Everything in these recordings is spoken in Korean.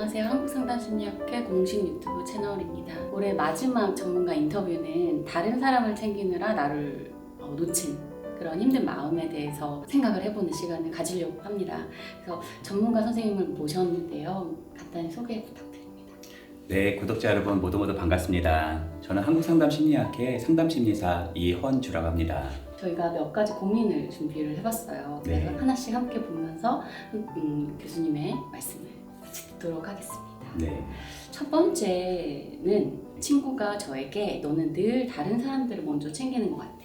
안녕하세요. 한국상담심리학회 공식 유튜브 채널입니다. 올해 마지막 전문가 인터뷰는 다른 사람을 챙기느라 나를 놓친 그런 힘든 마음에 대해서 생각을 해보는 시간을 가지려고 합니다. 그래서 전문가 선생님을 모셨는데요. 간단히 소개 부탁드립니다. 네, 구독자 여러분 모두 반갑습니다. 저는 한국상담심리학회 상담심리사 이헌주라고 합니다. 저희가 몇 가지 고민을 준비를 해봤어요. 그래서 네. 하나씩 함께 보면서 교수님의 말씀을 같이 듣도록 하겠습니다. 네, 첫 번째는 친구가 저에게 너는 늘 다른 사람들을 먼저 챙기는 것 같아.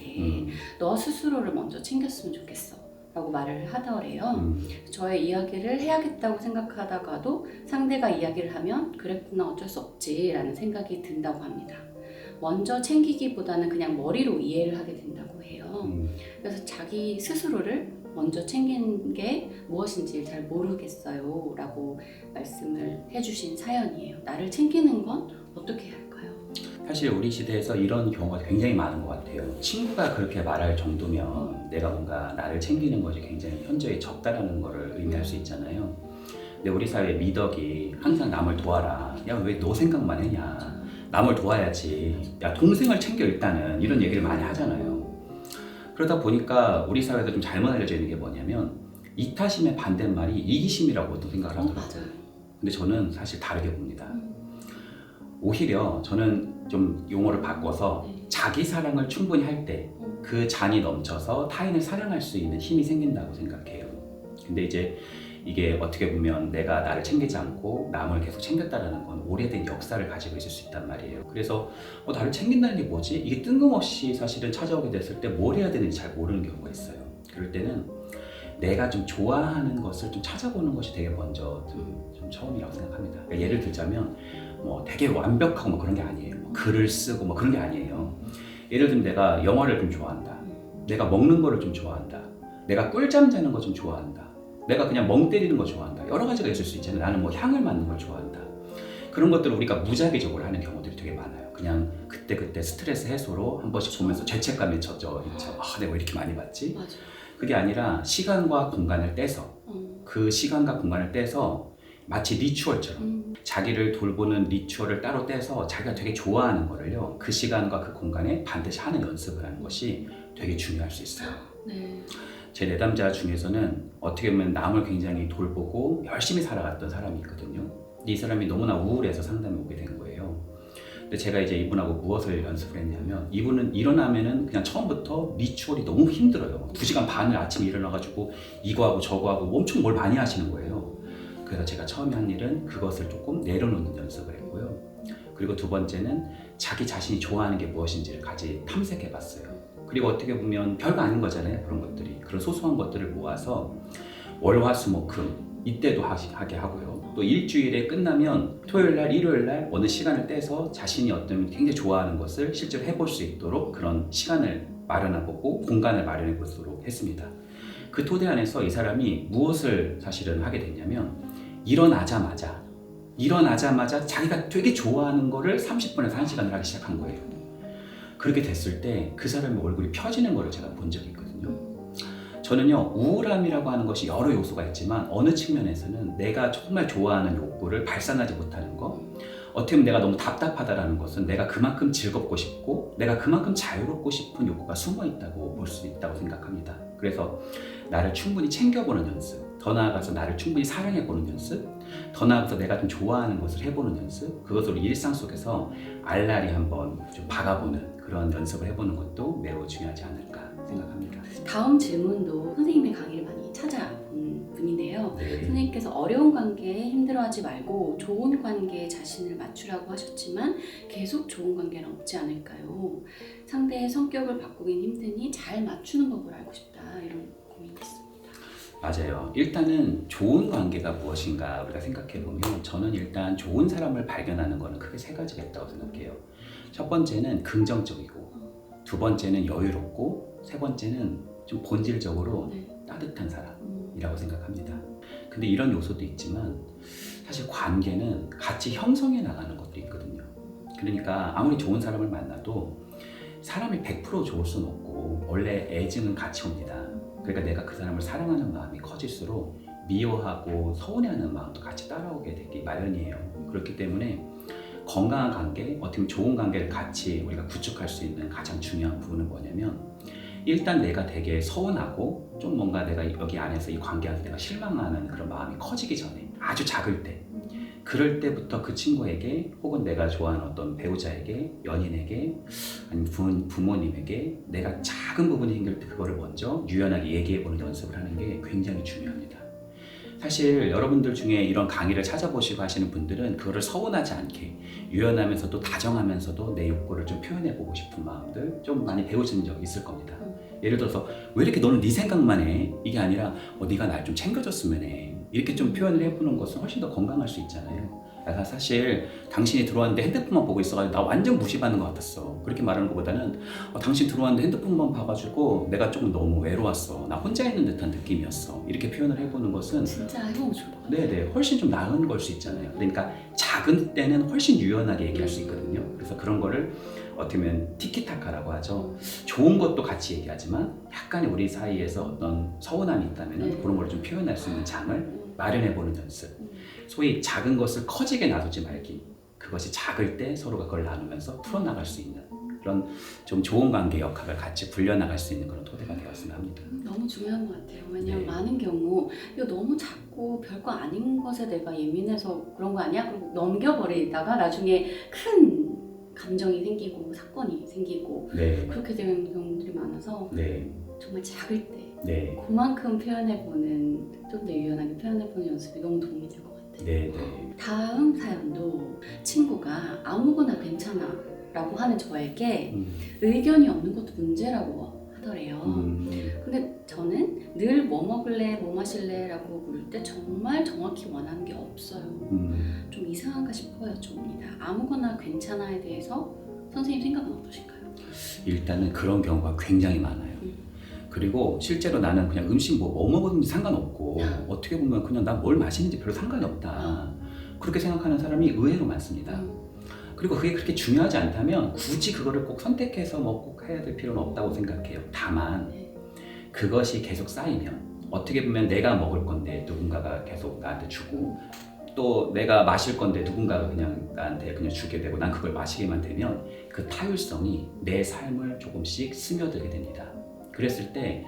너 스스로를 먼저 챙겼으면 좋겠어. 라고 말을 하더래요. 저의 이야기를 해야겠다고 생각하다가도 상대가 이야기를 하면 그랬구나 어쩔 수 없지 라는 생각이 든다고 합니다. 먼저 챙기기보다는 그냥 머리로 이해를 하게 된다고 해요. 그래서 자기 스스로를 먼저 챙긴 게 무엇인지 잘 모르겠어요 라고 말씀을 해주신 사연이에요. 나를 챙기는 건 어떻게 해야 할까요? 사실 우리 시대에서 이런 경우가 굉장히 많은 것 같아요. 친구가 그렇게 말할 정도면 내가 뭔가 나를 챙기는 것이 굉장히 현저히 적다라는 것을 의미할 수 있잖아요. 근데 우리 사회 미덕이 항상 남을 도와라. 야, 왜 너 생각만 했냐. 남을 도와야지. 야, 동생을 챙겨 일단은. 이런 얘기를 많이 하잖아요. 그러다 보니까 우리 사회에서 좀 잘못 알려져 있는 게 뭐냐면 이타심의 반대말이 이기심이라고도 생각을 하더라고요. 맞아요. 근데 저는 사실 다르게 봅니다. 오히려 저는 좀 용어를 바꿔서 자기 사랑을 충분히 할 때 그 잔이 넘쳐서 타인을 사랑할 수 있는 힘이 생긴다고 생각해요. 근데 이제 이게 어떻게 보면 내가 나를 챙기지 않고 남을 계속 챙겼다라는 건 오래된 역사를 가지고 있을 수 있단 말이에요. 그래서 나를 챙긴다는 게 뭐지? 이게 뜬금없이 사실은 찾아오게 됐을 때 뭘 해야 되는지 잘 모르는 경우가 있어요. 그럴 때는 내가 좀 좋아하는 것을 좀 찾아보는 것이 되게 먼저 좀 처음이라고 생각합니다. 그러니까 예를 들자면 되게 완벽하고 그런 게 아니에요. 글을 쓰고 그런 게 아니에요. 예를 들면 내가 영화를 좀 좋아한다. 내가 먹는 거를 좀 좋아한다. 내가 꿀잠 자는 거 좀 좋아한다. 내가 그냥 멍 때리는 거 좋아한다. 여러 가지가 있을 수 있잖아요. 나는 향을 맡는 걸 좋아한다. 그런 것들을 우리가 무작위적으로 하는 경우들이 되게 많아요. 그냥 그때 스트레스 해소로 한 번씩 보면서 죄책감에 젖어 있죠. 내가 왜 이렇게 많이 받지? 맞아요. 그게 아니라 시간과 공간을 떼서 그 시간과 공간을 떼서 마치 리추얼처럼 자기를 돌보는 리추얼을 따로 떼서 자기가 되게 좋아하는 거를요 그 시간과 그 공간에 반드시 하는 연습을 하는 것이 되게 중요할 수 있어요. 네. 제 내담자 중에서는 어떻게 보면 남을 굉장히 돌보고 열심히 살아갔던 사람이 있거든요. 이 사람이 너무나 우울해서 상담에 오게 된 거예요. 근데 제가 이제 이분하고 무엇을 연습을 했냐면 이분은 일어나면은 그냥 처음부터 리추얼이 너무 힘들어요. 2시간 반을 아침에 일어나가지고 이거 하고 저거 하고 엄청 뭘 많이 하시는 거예요. 그래서 제가 처음에 한 일은 그것을 조금 내려놓는 연습을 했고요. 그리고 두 번째는 자기 자신이 좋아하는 게 무엇인지를 같이 탐색해 봤어요. 그리고 어떻게 보면 별거 아닌 거잖아요. 그런 것들이. 그런 소소한 것들을 모아서 월, 화, 수, 목, 금 이때도 하게 하고요. 또 일주일에 끝나면 토요일날, 일요일날 어느 시간을 떼서 자신이 어떤 굉장히 좋아하는 것을 실제로 해볼 수 있도록 그런 시간을 마련해보고 공간을 마련해 보도록 했습니다. 그 토대 안에서 이 사람이 무엇을 사실은 하게 됐냐면 일어나자마자 자기가 되게 좋아하는 거를 30분에서 1시간을 하기 시작한 거예요. 그렇게 됐을 때 그 사람의 얼굴이 펴지는 거를 제가 본 적이 있거든요. 저는요 우울함이라고 하는 것이 여러 요소가 있지만 어느 측면에서는 내가 정말 좋아하는 욕구를 발산하지 못하는 것, 어떻게 보면 내가 너무 답답하다라는 것은 내가 그만큼 즐겁고 싶고 내가 그만큼 자유롭고 싶은 욕구가 숨어 있다고 볼 수 있다고 생각합니다. 그래서 나를 충분히 챙겨보는 연습, 더 나아가서 나를 충분히 사랑해보는 연습, 더 나아가서 내가 좀 좋아하는 것을 해보는 연습, 그것을 일상 속에서 알랄리 한번 좀 박아보는 그런 연습을 해보는 것도 매우 중요하지 않을까 생각합니다. 다음 질문도 선생님의 강의를 많이 찾아본 분인데요. 네. 선생님께서 어려운 관계에 힘들어하지 말고 좋은 관계에 자신을 맞추라고 하셨지만 계속 좋은 관계는 없지 않을까요? 상대의 성격을 바꾸긴 힘드니 잘 맞추는 법을 알고 싶다. 이런 고민이 있습니다. 맞아요. 일단은 좋은 관계가 무엇인가 우리가 생각해보면 저는 일단 좋은 사람을 발견하는 거는 크게 세 가지가 있다고 생각해요. 첫 번째는 긍정적이고, 두 번째는 여유롭고, 세 번째는 좀 본질적으로 따뜻한 사람이라고 생각합니다. 근데 이런 요소도 있지만 사실 관계는 같이 형성해 나가는 것도 있거든요. 그러니까 아무리 좋은 사람을 만나도 사람이 100% 좋을 수는 없고 원래 애증은 같이 옵니다. 그러니까 내가 그 사람을 사랑하는 마음이 커질수록 미워하고 서운해하는 마음도 같이 따라오게 되기 마련이에요. 그렇기 때문에 건강한 관계, 어떻게 보면 좋은 관계를 같이 우리가 구축할 수 있는 가장 중요한 부분은 뭐냐면 일단 내가 되게 서운하고 좀 뭔가 내가 여기 안에서 이 관계 안에서 내가 실망하는 그런 마음이 커지기 전에 아주 작을 때 그럴 때부터 그 친구에게 혹은 내가 좋아하는 어떤 배우자에게 연인에게 아니면 부모님에게 내가 작은 부분이 생길 때 그거를 먼저 유연하게 얘기해보는 연습을 하는 게 굉장히 중요합니다. 사실 여러분들 중에 이런 강의를 찾아보시고 하시는 분들은 그거를 서운하지 않게 유연하면서도 다정하면서도 내 욕구를 좀 표현해보고 싶은 마음들 좀 많이 배우신 적 있을 겁니다. 예를 들어서 왜 이렇게 너는 네 생각만 해? 이게 아니라 네가 날 좀 챙겨줬으면 해. 이렇게 좀 표현을 해보는 것은 훨씬 더 건강할 수 있잖아요. 사실 당신이 들어왔는데 핸드폰만 보고 있어가지고 나 완전 무시받는 것 같았어. 그렇게 말하는 것보다는 당신 들어왔는데 핸드폰만 봐가지고 내가 조금 너무 외로웠어. 나 혼자 있는 듯한 느낌이었어. 이렇게 표현을 해보는 것은 진짜 해보면 좋을 것 같아요. 네네 훨씬 좀 나은 걸 수 있잖아요. 그러니까 작은 때는 훨씬 유연하게 얘기할 수 있거든요. 그래서 그런 거를 어떻게 보면 티키타카라고 하죠. 좋은 것도 같이 얘기하지만 약간의 우리 사이에서 어떤 서운함이 있다면 그런 걸 좀 표현할 수 있는 장을 마련해보는 연습. 소위 작은 것을 커지게 놔두지 말기. 그것이 작을 때 서로가 그걸 나누면서 풀어나갈 수 있는 그런 좀 좋은 관계 역학을 같이 굴려나갈 수 있는 그런 토대가 되었으면 합니다. 너무 중요한 것 같아요. 왜냐면 네. 많은 경우 이거 너무 작고 별거 아닌 것에 내가 예민해서 그런 거 아니야? 그리고 넘겨버리다가 나중에 큰 감정이 생기고 사건이 생기고 네. 그렇게 되는 경우들이 많아서 네. 정말 작을 때 네. 그만큼 표현해보는 좀 더 유연하게 표현해보는 연습이 너무 도움이 될 것 같아요. 네. 네. 다음 사연도 친구가 아무거나 괜찮아 라고 하는 저에게 의견이 없는 것도 문제라고 하더래요. 근데 저는 늘 뭐 먹을래, 뭐 마실래 라고 물을 때 정말 정확히 원하는 게 없어요. 좀 이상한가 싶어 여쭤봅니다. 아무거나 괜찮아에 대해서 선생님 생각은 어떠실까요? 일단은 그런 경우가 굉장히 많아요. 그리고 실제로 나는 그냥 음식 뭐 먹었는지 상관없고 어떻게 보면 그냥 난 뭘 마시는지 별로 상관이 없다. 그렇게 생각하는 사람이 의외로 많습니다. 그리고 그게 그렇게 중요하지 않다면 굳이 그거를 꼭 선택해서 뭐 꼭 해야 될 필요는 없다고 생각해요. 다만 그것이 계속 쌓이면 어떻게 보면 내가 먹을 건데 누군가가 계속 나한테 주고 또 내가 마실 건데 누군가가 그냥 나한테 그냥 주게 되고 난 그걸 마시게만 되면 그 타율성이 내 삶을 조금씩 스며들게 됩니다. 그랬을 때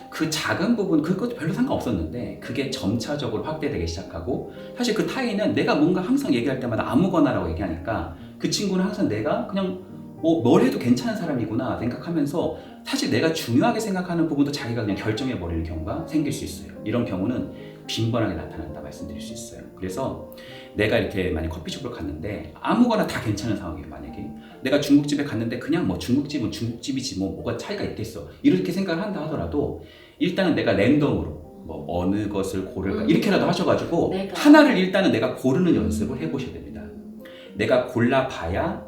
그 작은 부분 그것도 별로 상관없었는데 그게 점차적으로 확대되기 시작하고 사실 그 타인은 내가 뭔가 항상 얘기할 때마다 아무거나라고 얘기하니까 그 친구는 항상 내가 그냥 뭘 해도 괜찮은 사람이구나 생각하면서 사실 내가 중요하게 생각하는 부분도 자기가 그냥 결정해버리는 경우가 생길 수 있어요. 이런 경우는 빈번하게 나타난다 말씀드릴 수 있어요. 그래서 내가 이렇게 만약 커피숍을 갔는데 아무거나 다 괜찮은 상황이에요. 만약에 내가 중국집에 갔는데 그냥 뭐 중국집은 중국집이지 뭐가 차이가 있겠어 이렇게 생각을 한다 하더라도 일단은 내가 랜덤으로 뭐 어느 것을 고를까 이렇게라도 하셔가지고 하나를 일단은 내가 고르는 연습을 해보셔야 됩니다. 내가 골라봐야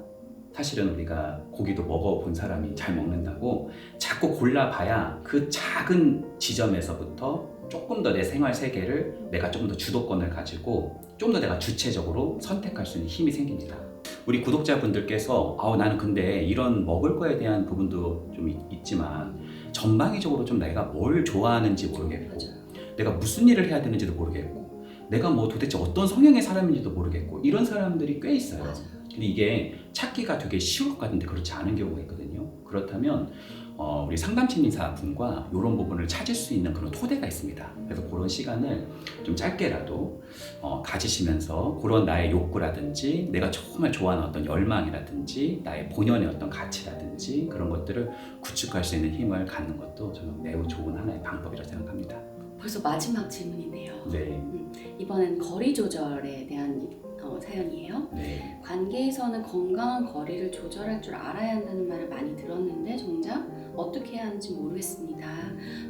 사실은 우리가 고기도 먹어본 사람이 잘 먹는다고 자꾸 골라봐야 그 작은 지점에서부터 조금 더 내 생활 세계를 내가 조금 더 주도권을 가지고 좀 더 내가 주체적으로 선택할 수 있는 힘이 생깁니다. 우리 구독자분들께서 나는 근데 이런 먹을 거에 대한 부분도 좀 있지만 전방위적으로 좀 내가 뭘 좋아하는지 모르겠고 내가 무슨 일을 해야 되는지도 모르겠고 내가 뭐 도대체 어떤 성향의 사람인지도 모르겠고 이런 사람들이 꽤 있어요. 근데 이게 찾기가 되게 쉬울 것 같은데 그렇지 않은 경우가 있거든요. 그렇다면 우리 상담심리사 분과 이런 부분을 찾을 수 있는 그런 토대가 있습니다. 그래서 그런 시간을 좀 짧게라도 가지시면서 그런 나의 욕구라든지 내가 정말 좋아하는 어떤 열망이라든지 나의 본연의 어떤 가치라든지 그런 것들을 구축할 수 있는 힘을 갖는 것도 저는 매우 좋은 하나의 방법이라고 생각합니다. 벌써 마지막 질문인데요. 네. 이번엔 거리 조절에 대한 사연이에요. 네. 관계에서는 건강한 거리를 조절할 줄 알아야 한다는 말을 많이 들었는데 정작 어떻게 해야 하는지 모르겠습니다.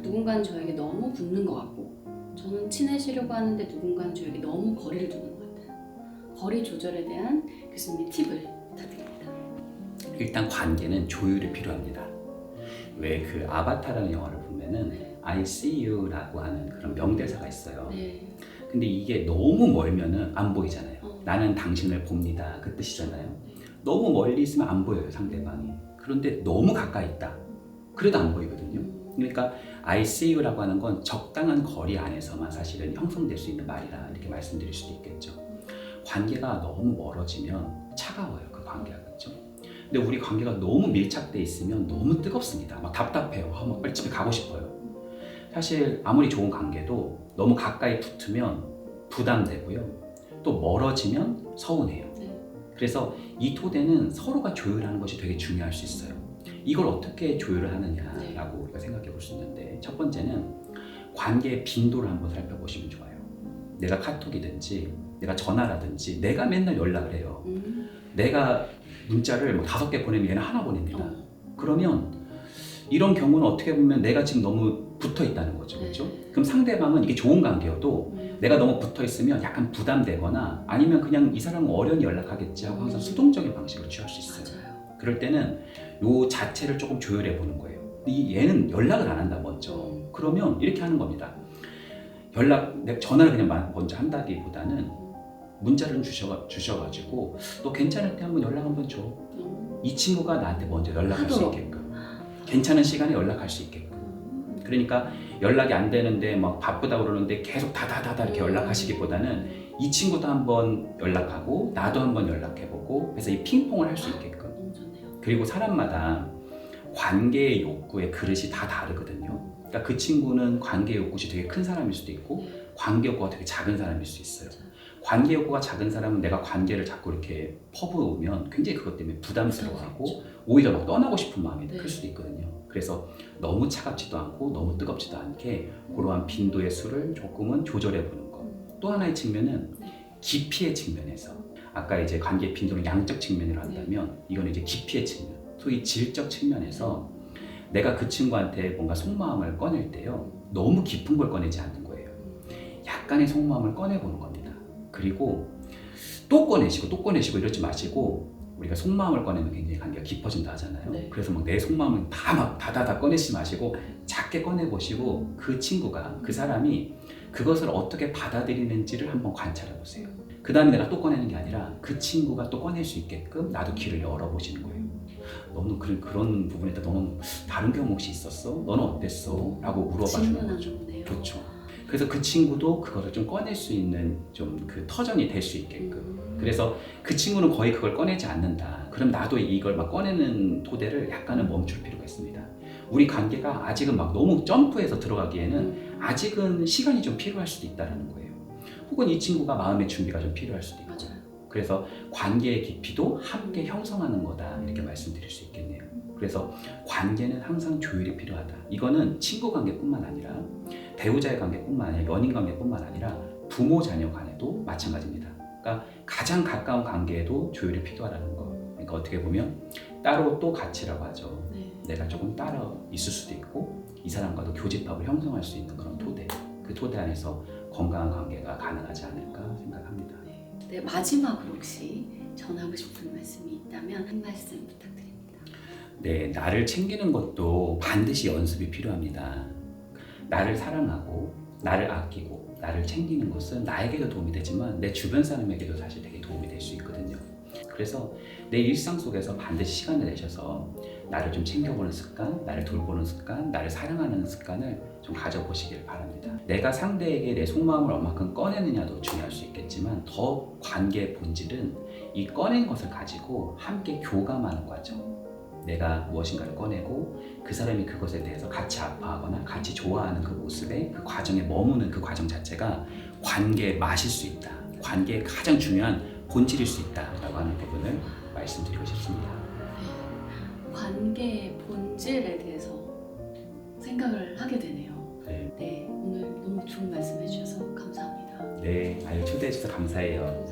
누군가는 저에게 너무 붙는 것 같고 저는 친해지려고 하는데 누군가는 저에게 너무 거리를 두는 것 같아요. 거리 조절에 대한 교수님의 팁을 부탁드립니다. 일단 관계는 조율이 필요합니다. 왜 그 아바타라는 영화를 보면은 I see you라고 하는 그런 명대사가 있어요. 네. 근데 이게 너무 멀면은 안 보이잖아요. 나는 당신을 봅니다. 그 뜻이잖아요. 너무 멀리 있으면 안 보여요, 상대방이. 그런데 너무 가까이 있다. 그래도 안 보이거든요. 그러니까 I see you라고 하는 건 적당한 거리 안에서만 사실은 형성될 수 있는 말이라 이렇게 말씀드릴 수도 있겠죠. 관계가 너무 멀어지면 차가워요, 그 관계가. 그렇죠? 근데 우리 관계가 너무 밀착돼 있으면 너무 뜨겁습니다. 막 답답해요. 막 빨리 집에 가고 싶어요. 사실 아무리 좋은 관계도 너무 가까이 붙으면 부담되고요. 또 멀어지면 서운해요. 그래서 이 토대는 서로가 조율하는 것이 되게 중요할 수 있어요. 이걸 어떻게 조율을 하느냐라고 우리가 생각해 볼 수 있는데, 첫 번째는 관계의 빈도를 한번 살펴보시면 좋아요. 내가 카톡이든지 내가 전화라든지 내가 맨날 연락을 해요. 내가 문자를 뭐 5개 보내면 얘는 하나 보냅니다. 그러면 이런 경우는 어떻게 보면 내가 지금 너무 붙어 있다는 거죠. 그렇죠? 그럼 상대방은 이게 좋은 관계여도 내가 너무 붙어 있으면 약간 부담되거나 아니면 그냥 이 사람은 어련히 연락하겠지 하고 항상 수동적인 방식으로 취할 수 있어요. 맞아요. 그럴 때는 요 자체를 조금 조율해 보는 거예요. 얘는 연락을 안 한다 먼저. 그러면 이렇게 하는 겁니다. 전화를 그냥 먼저 한다기보다는 문자를 주셔가지고 너 괜찮을 때 한번 연락 한번 줘. 이 친구가 나한테 먼저 연락할 수 있게끔, 괜찮은 시간에 연락할 수 있게끔. 그러니까 연락이 안 되는데 막 바쁘다 그러는데 계속 다다다다 이렇게 연락하시기보다는 이 친구도 한번 연락하고 나도 한번 연락해보고, 그래서 이 핑퐁을 할 수 있게끔. 그리고 사람마다 관계의 욕구의 그릇이 다 다르거든요. 그러니까 그 친구는 관계 욕구가 되게 큰 사람일 수도 있고 관계 욕구가 되게 작은 사람일 수 있어요. 관계 욕구가 작은 사람은 내가 관계를 자꾸 이렇게 퍼부으면 굉장히 그것 때문에 부담스러워하고 오히려 막 떠나고 싶은 마음이 클 수도 있거든요. 그래서 너무 차갑지도 않고 너무 뜨겁지도 않게 그러한 빈도의 수를 조금은 조절해 보는 것. 또 하나의 측면은 깊이의 측면에서, 아까 이제 관계 빈도는 양적 측면으로 한다면 이거는 이제 깊이의 측면, 소위 질적 측면에서 내가 그 친구한테 뭔가 속마음을 꺼낼 때요, 너무 깊은 걸 꺼내지 않는 거예요. 약간의 속마음을 꺼내보는 겁니다. 그리고 또 꺼내시고 또 꺼내시고 이러지 마시고, 우리가 속마음을 꺼내면 굉장히 관계가 깊어진다 하잖아요. 그래서 막 내 속마음을 다 다다다 꺼내지 마시고 작게 꺼내보시고 그 친구가, 그 사람이 그것을 어떻게 받아들이는지를 한번 관찰해 보세요. 그 다음에 내가 또 꺼내는 게 아니라 그 친구가 또 꺼낼 수 있게끔 나도 길을 열어보시는 거예요. 너는 그런 부분에 너는 다른 경험 혹시 있었어? 너는 어땠어? 라고 물어봐주는 거죠. 그렇죠. 그래서 그 친구도 그거를 좀 꺼낼 수 있는 좀 그 터전이 될 수 있게끔. 그래서 그 친구는 거의 그걸 꺼내지 않는다. 그럼 나도 이걸 막 꺼내는 토대를 약간은 멈출 필요가 있습니다. 우리 관계가 아직은 막 너무 점프해서 들어가기에는 아직은 시간이 좀 필요할 수도 있다는 거예요. 혹은 이 친구가 마음의 준비가 좀 필요할 수도 있고. 그래서 관계의 깊이도 함께 형성하는 거다, 이렇게 말씀드릴 수 있겠네요. 그래서 관계는 항상 조율이 필요하다. 이거는 친구 관계뿐만 아니라 배우자의 관계뿐만 아니라 연인 관계뿐만 아니라 부모 자녀 간에도 마찬가지입니다. 그러니까 가장 가까운 관계에도 조율이 필요하다는 거. 그러니까 어떻게 보면 따로 또 가치라고 하죠. 내가 조금 따로 있을 수도 있고 이 사람과도 교집합을 형성할 수 있는 그런 토대. 그 토대 안에서 건강한 관계가 가능하지 않을까 생각합니다. 네, 마지막으로 혹시 전하고 싶은 말씀이 있다면 한 말씀 부탁드립니다. 네, 나를 챙기는 것도 반드시 연습이 필요합니다. 나를 사랑하고 나를 아끼고 나를 챙기는 것은 나에게도 도움이 되지만 내 주변 사람에게도 사실 되게 도움이 될 수 있거든요. 그래서 내 일상 속에서 반드시 시간을 내셔서 나를 좀 챙겨보는 습관, 나를 돌보는 습관, 나를 사랑하는 습관을 좀 가져보시길 바랍니다. 내가 상대에게 내 속마음을 얼마큼 꺼내느냐도 중요할 수 있겠지만 더 관계의 본질은 이 꺼낸 것을 가지고 함께 교감하는 과정. 내가 무엇인가를 꺼내고 그 사람이 그것에 대해서 같이 아파하거나 같이 좋아하는 그 모습에, 그 과정에 머무는 그 과정 자체가 관계의 맛일 수 있다. 관계의 가장 중요한 본질일 수 있다라고 하는 부분을 말씀드리고 싶습니다. 관계의 본질에 대해서 생각을 하게 되네요. 네, 오늘 너무 좋은 말씀 해주셔서 감사합니다. 네, 초대해 주셔서 감사해요.